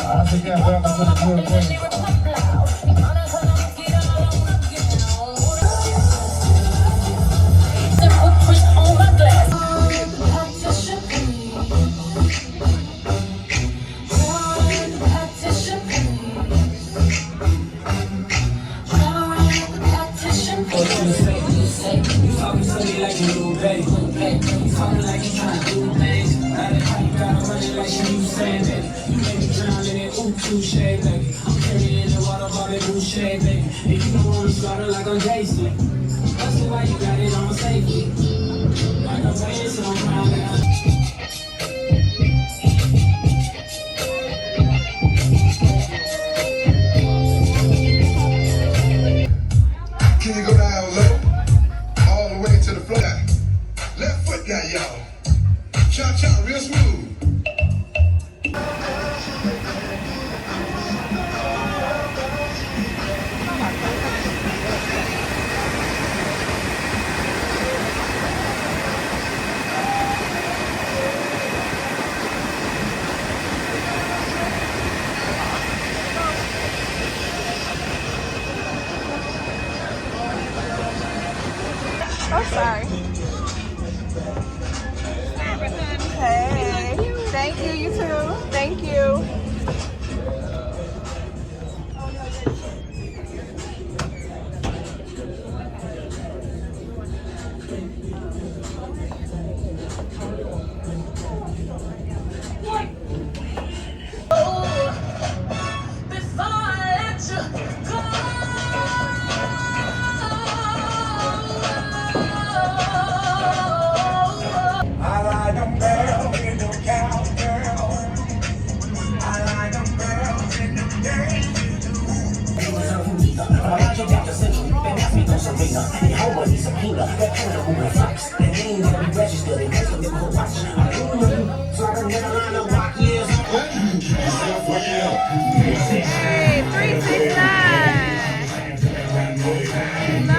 I think I'm going to do it. Can you go down low, all the way to the floor? Left foot now, y'all. Cha-cha, real smooth. Oh, sorry. Hey. Thank you, you too. Thank you. Hey, 369. No.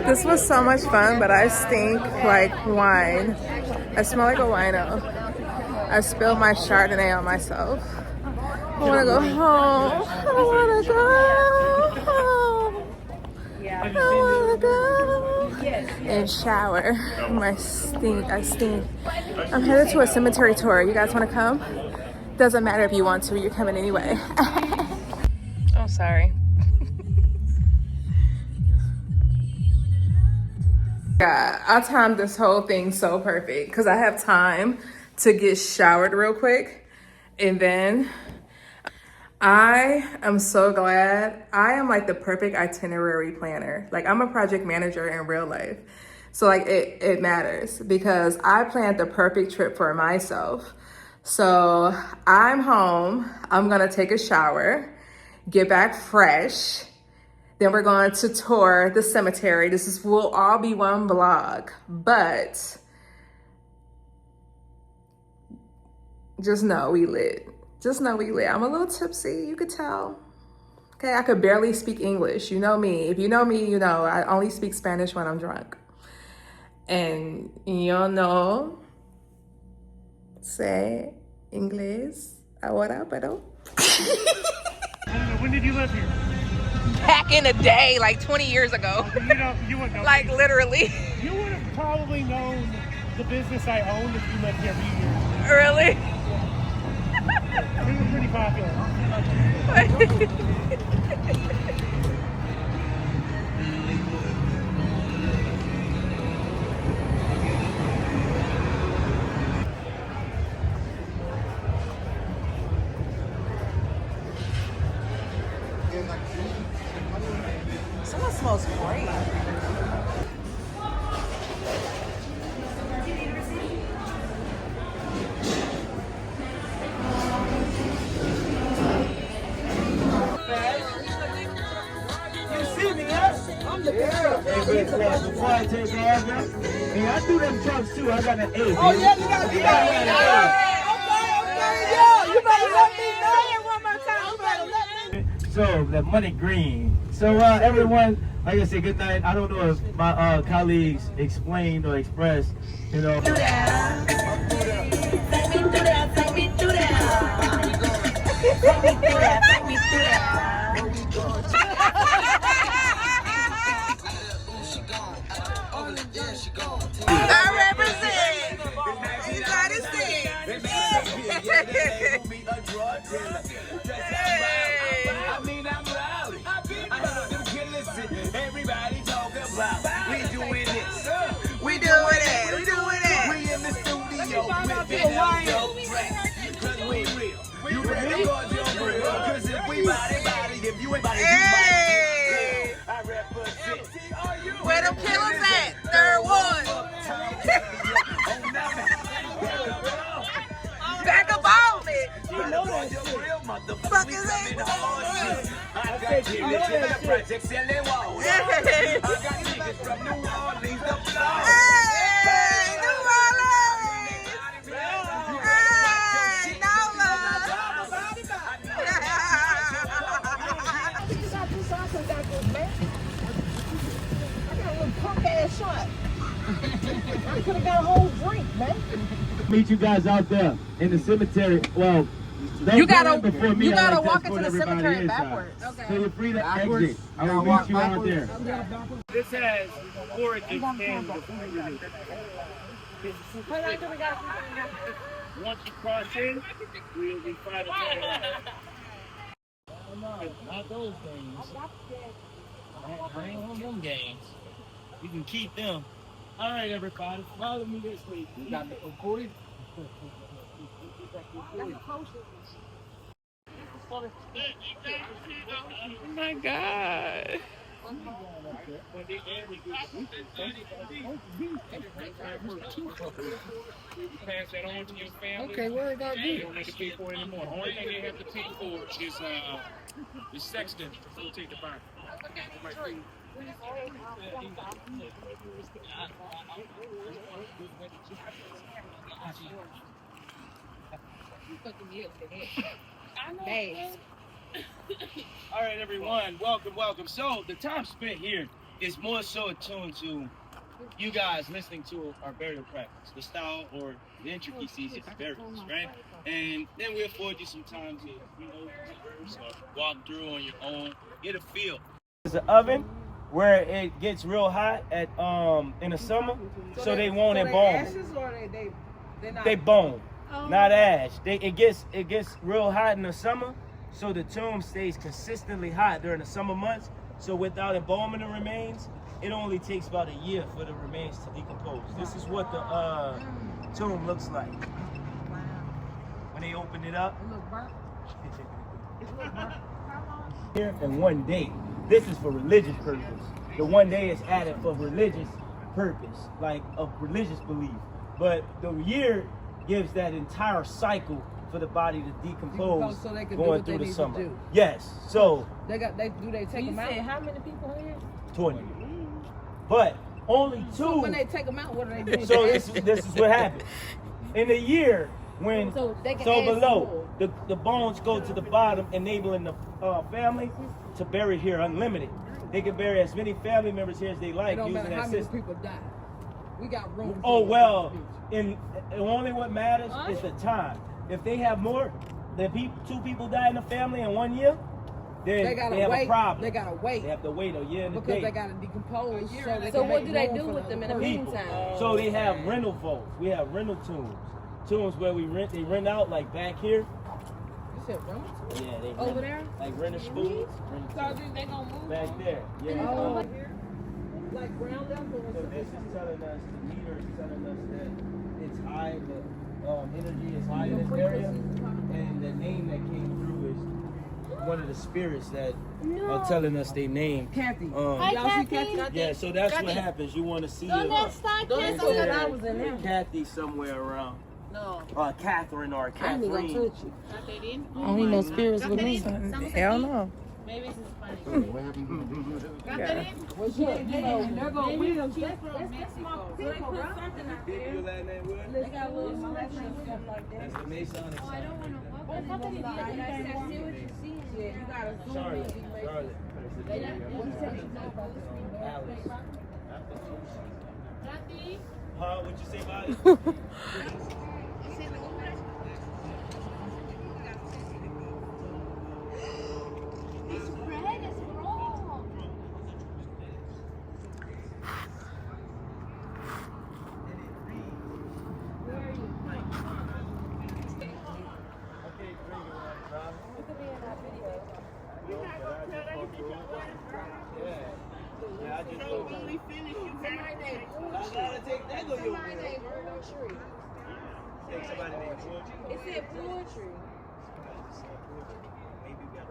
This was so much fun, but I stink like wine. I smell like a wino. I spilled my Chardonnay on myself. I want to go home. I want to go home. I want to go and shower. I stink. I'm headed to a cemetery tour. You guys want to come? Doesn't matter if you want to. You're coming anyway. Oh, sorry. God, I timed this whole thing so perfect because I have time to get showered real quick. And then I am so glad. I am like the perfect itinerary planner. Like, I'm a project manager in real life. So like it matters because I planned the perfect trip for myself. So I'm home. I'm gonna take a shower, get back fresh. Then we're going to tour the cemetery. Will all be one vlog, but just know we lit. Just know we lit. I'm a little tipsy, you could tell. Okay, I could barely speak English. You know me. If you know me, you know I only speak Spanish when I'm drunk. And yo no sé inglés ahora, pero. When did you live here? Back in the day, like 20 years ago. You wouldn't know. Like literally. You would have probably known the business I owned if you lived here for years. Really? We were pretty popular. gotta take all them. And I do them trucks too. I got an A. Oh, yeah, you got to you better let me know it one more time. You better let me know. So the money green. So everyone, like I said, good night. I don't know if my colleagues explained or expressed, you know. Take me through that. Take me through that. Take me through that. I represent United States. I mean, I'm loud. I know them killers. Everybody talk about. We doing this. We doing it. We doing it. We in the studio with the dope track. Cause we real. You better guard your real. Cause if we body, if you ain't body, you Hey. I represent. Where them killers at? Third one. Back up on me. Fuck is it? I got you in the project selling walls. I got niggas from New Orleans, the floor. Hey, New Orleans. Hey, Nola. Meet you guys out there in the cemetery. Well, You gotta before me, you I gotta like to walk escort into the everybody cemetery inside. backwards. So you're free to exit. I will meet you out there. This has forages canned with food release. Once you cross in, we'll be fine to turn around. Not those games. I ain't on them games. You can keep them. All right, everybody, follow me this week. You got me recorded. Oh my God. Pass that on to your family. Okay, where got you? Don't make it pay for it anymore. The only thing they have to pay for is sexton. So take the fine. All right, everyone, welcome. So the time spent here is more so attuned to you guys listening to our burial practice, the style or the intricacies of the burials, right? And then we afford you some time to, rehearse or walk through on your own, get a feel. It's an oven where it gets real hot at in the summer, so they won't embalm it. They bone, not ash. It gets real hot in the summer, so the tomb stays consistently hot during the summer months. So without embalming the remains, it only takes about a year for the remains to decompose. This is what the tomb looks like when they open it up. Here and one day. This is for religious purpose. The one day is added for religious purpose, like of religious belief. But the year gives that entire cycle for the body to decompose so they can going do what through they the need summer. to do. Yes. So They take them out? How many people here? 20. But only two. So when they take them out, what do they do? So this is what happens. In the year when So they can so add below the bones go to the bottom, enabling the family to bury here unlimited. They can bury as many family members here as they like It don't using matter how that many system. people die. We got room. Oh well, only what matters is the time. If they have more than two people die in the family in 1 year, then They gotta have wait. a problem. They gotta wait They have to wait a year and a because day. they gotta decompose. So what do they do with them in the People. meantime? So they have rental vaults. We have rental tombs. Tombs where they rent out like back here. You said rental? Yeah, they rent, Over there? like rental schools. They gonna move Back there. Yeah. Oh, like ground level. So this is telling us, the meter is telling us that it's high, the energy is high in this area, and the name that came through is one of the spirits that are telling us their name. Kathy. Y'all see Kathy? Yeah, so that's what happens. You want to see Don't a start Don't Kathy. say that I was in there. Kathy somewhere around. No. Catherine or I ain't gonna Catherine. touch you. Not that in? I don't need no spirits with me. Hell no. Maybe it's What's up? And they're going with them. That's my people, bro. They got a little selection and stuff like that. That's the Masonic Oh, I sign. don't want to walk on them. I see what you're seeing. Yeah, you got to zoom in. Charlotte. Huh? What you say about it? Take somebody named Georgie. It said poetry. Maybe we got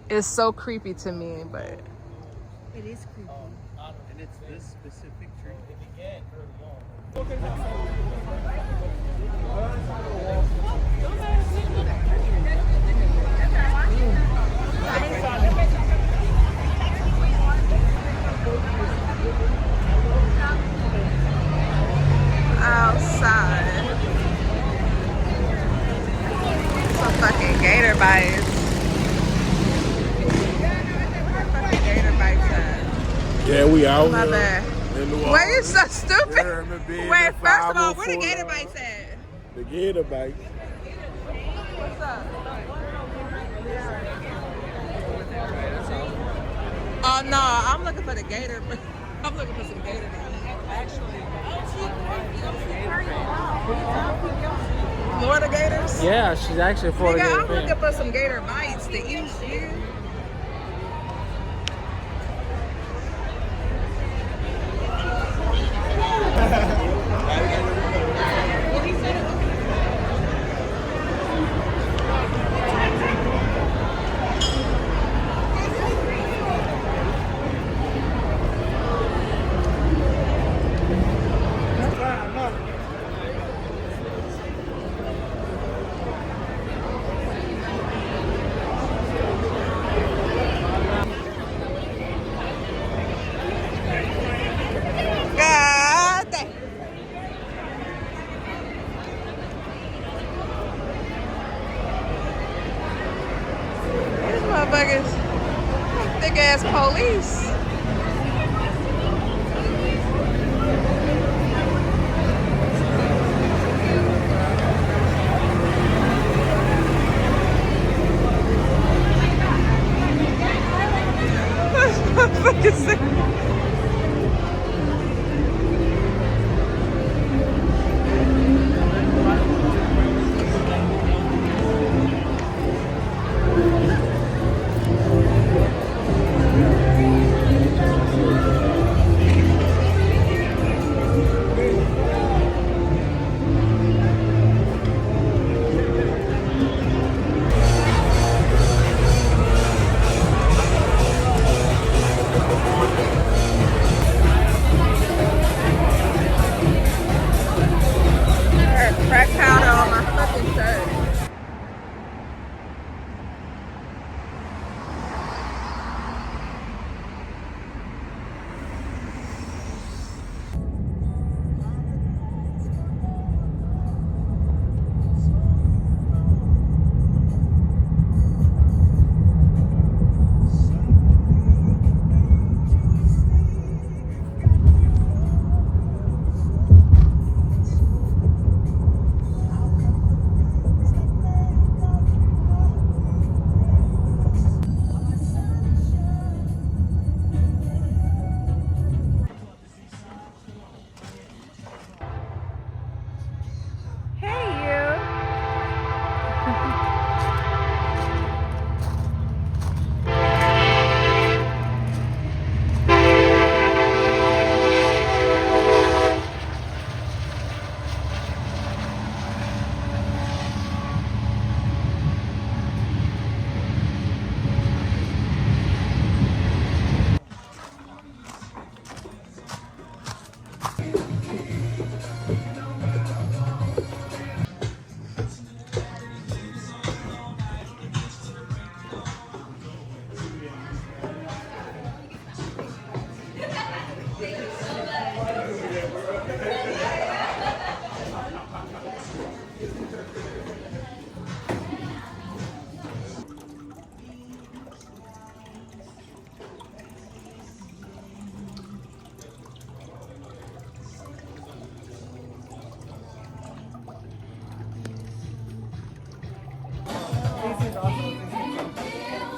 It's so creepy to me, but and it's this specific tree. outside. Some fucking gator bites. Fucking gator bites at? Yeah, we out My here bad. in New Orleans. Wait, you so stupid. Yeah, I'm in bed Wait, at first of all, where the 5:04 gator now. bites at? The gator bite. What's up? Oh no, I'm looking for the gator. I'm looking for some gator to eat. Actually, Florida gators? Yeah, she's actually for Nigga, I'm looking for some gator bites to eat, shit. God damn. These motherfuckers, thick ass police. What the fuck is that?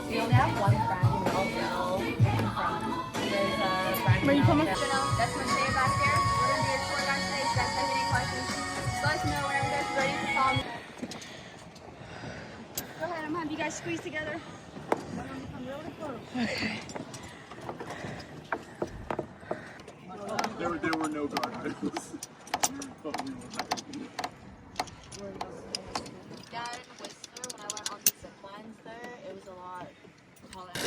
We only have one friend also there's a friend. Where you coming from? That's Monday back there. We're gonna be a tour guide today. If you guys have any questions, just let us know whenever you guys are ready to follow me. Go ahead, I'm gonna have you guys squeeze together. There were no guardrails. But we were Yeah, in Whistler, when I went on the zip lines there, it was a lot taller. Go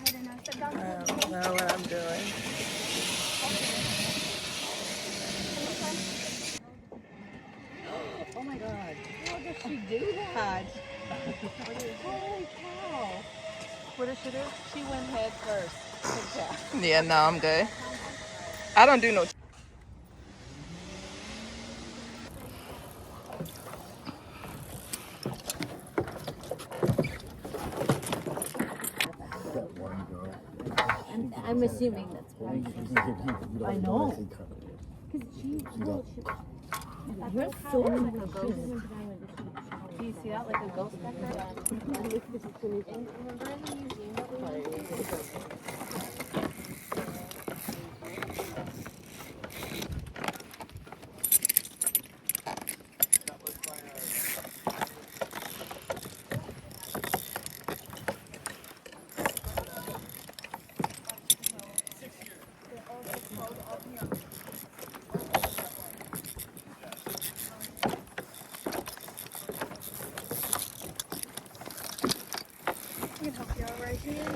ahead and step down. I don't know what I'm doing. Oh my god. How does she do that? Holy cow. What did she do? She went head first. Yeah, no, I'm good. I don't do no. I'm assuming that's why. I know. You're so like a ghost. Do you see that like a ghost back there? Remember in the museum that we went to? I can help you out right here.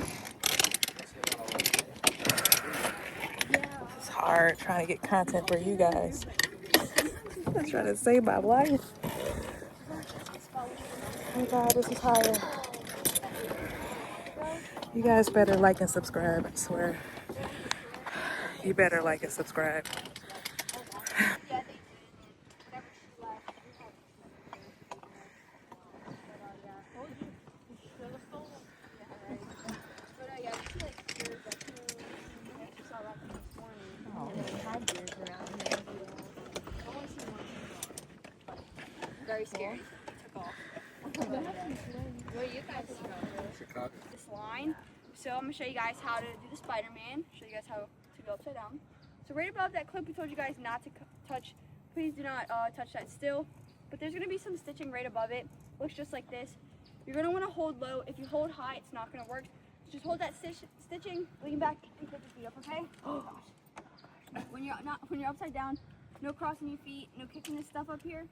It's hard trying to get content for you guys. I'm trying to save my life. Oh God, this is hard. You guys better like and subscribe, I swear. You better like and subscribe. Very scary. Took off. Where you guys Chicago. this line. So I'm gonna show you guys how to do the Spider-Man. Show you guys how to go upside down. So right above that clip we told you guys not to touch. Please do not touch that still. But there's gonna be some stitching right above it. Looks just like this. You're gonna want to hold low. If you hold high, it's not gonna work. So just hold that stitching, lean back, and put your feet up. Okay? Oh gosh. When you're upside down, no crossing your feet, no kicking this stuff up here.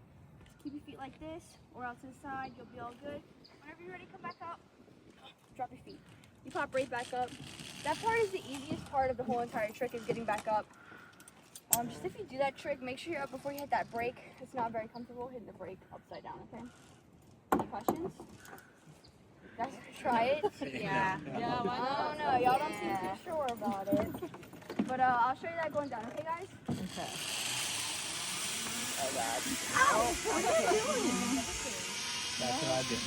Just keep your feet like this, or out to the side. You'll be all good. Whenever you're ready, come back up. Drop your feet. You pop right back up. That part is the easiest part of the whole entire trick, is getting back up. Just if you do that trick, make sure you're up before you hit that brake. It's not very comfortable hitting the brake upside down, okay? Any questions? You guys try it? Yeah. Yeah, why not? I don't know. Y'all don't seem too sure about it. But I'll show you that going down, okay guys? Okay. Oh God. Ow! What are you doing? That's what I did.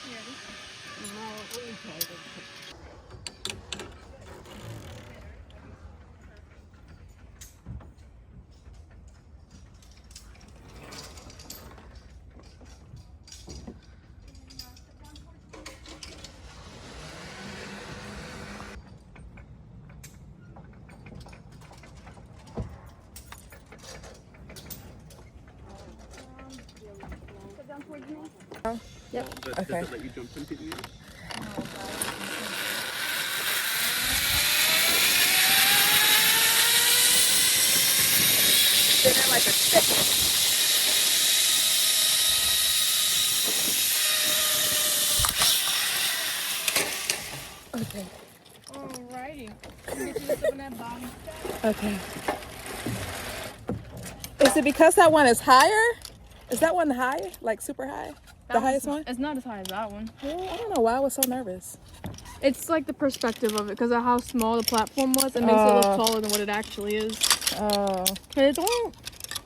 You ready? Step down towards me. Okay. Does it let you jump into the Okay. Alrighty. Get you this up in that bottom. Okay. Is it because that one is higher? Is that one high? Like super high? The highest one? It's not as high as that one. Well, I don't know why I was so nervous. It's like the perspective of it because of how small the platform was. It makes it look taller than what it actually is. Oh. But it's only,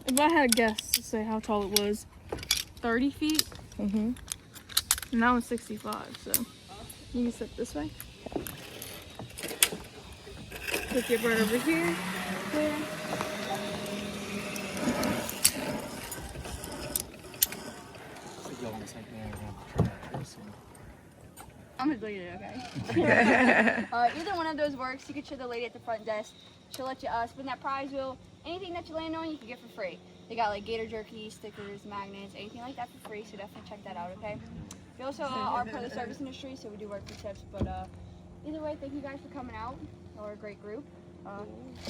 if I had a guess to say how tall it was, 30 feet. Mm-hmm. And that one's 65, so you can sit this way. Put your bird over here. Clear. I'm gonna delete it, okay? Either one of those works. You can show the lady at the front desk. She'll let you spin that prize wheel. Anything that you land on, you can get for free. They got like gator jerky, stickers, magnets, anything like that for free. So definitely check that out, okay? We also are part of the service industry, so we do work for tips. But either way, thank you guys for coming out. You're a great group. Do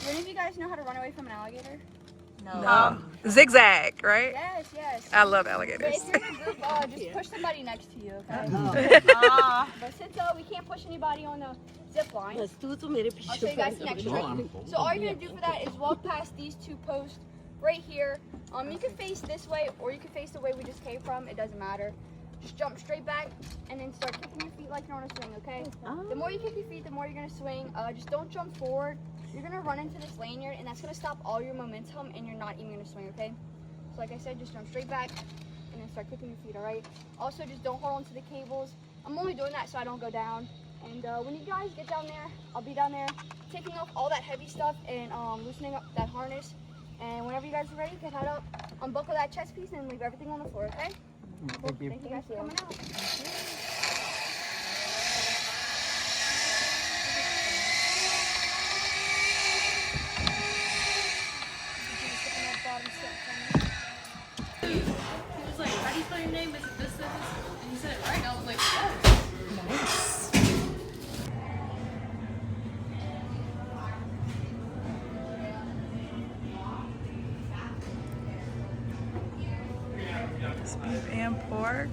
any of you guys know how to run away from an alligator? No. Zigzag, right? Yes, yes. I love But alligators. if you're in a group, just push somebody next to you, okay? But since we can't push anybody on the zip line, I'll show you guys the next trick. So all you're gonna do for that is walk past these two posts right here. You can face this way or you can face the way we just came from. It doesn't matter. Just jump straight back and then start kicking your feet like you're on a swing, okay? The more you kick your feet, the more you're gonna swing. Just don't jump forward. You're gonna run into this lanyard and that's gonna stop all your momentum and you're not even gonna swing, okay? So like I said, just jump straight back and then start kicking your feet, all right? Also, just don't hold onto the cables. I'm only doing that so I don't go down. And when you guys get down there, I'll be down there taking off all that heavy stuff and loosening up that harness. And whenever you guys are ready, you can head up, unbuckle that chest piece and leave everything on the floor, okay? Thank you guys for coming out. He was like, how do you spell your name? Is it this? And he said it right. And I was like, yes. Beef and pork.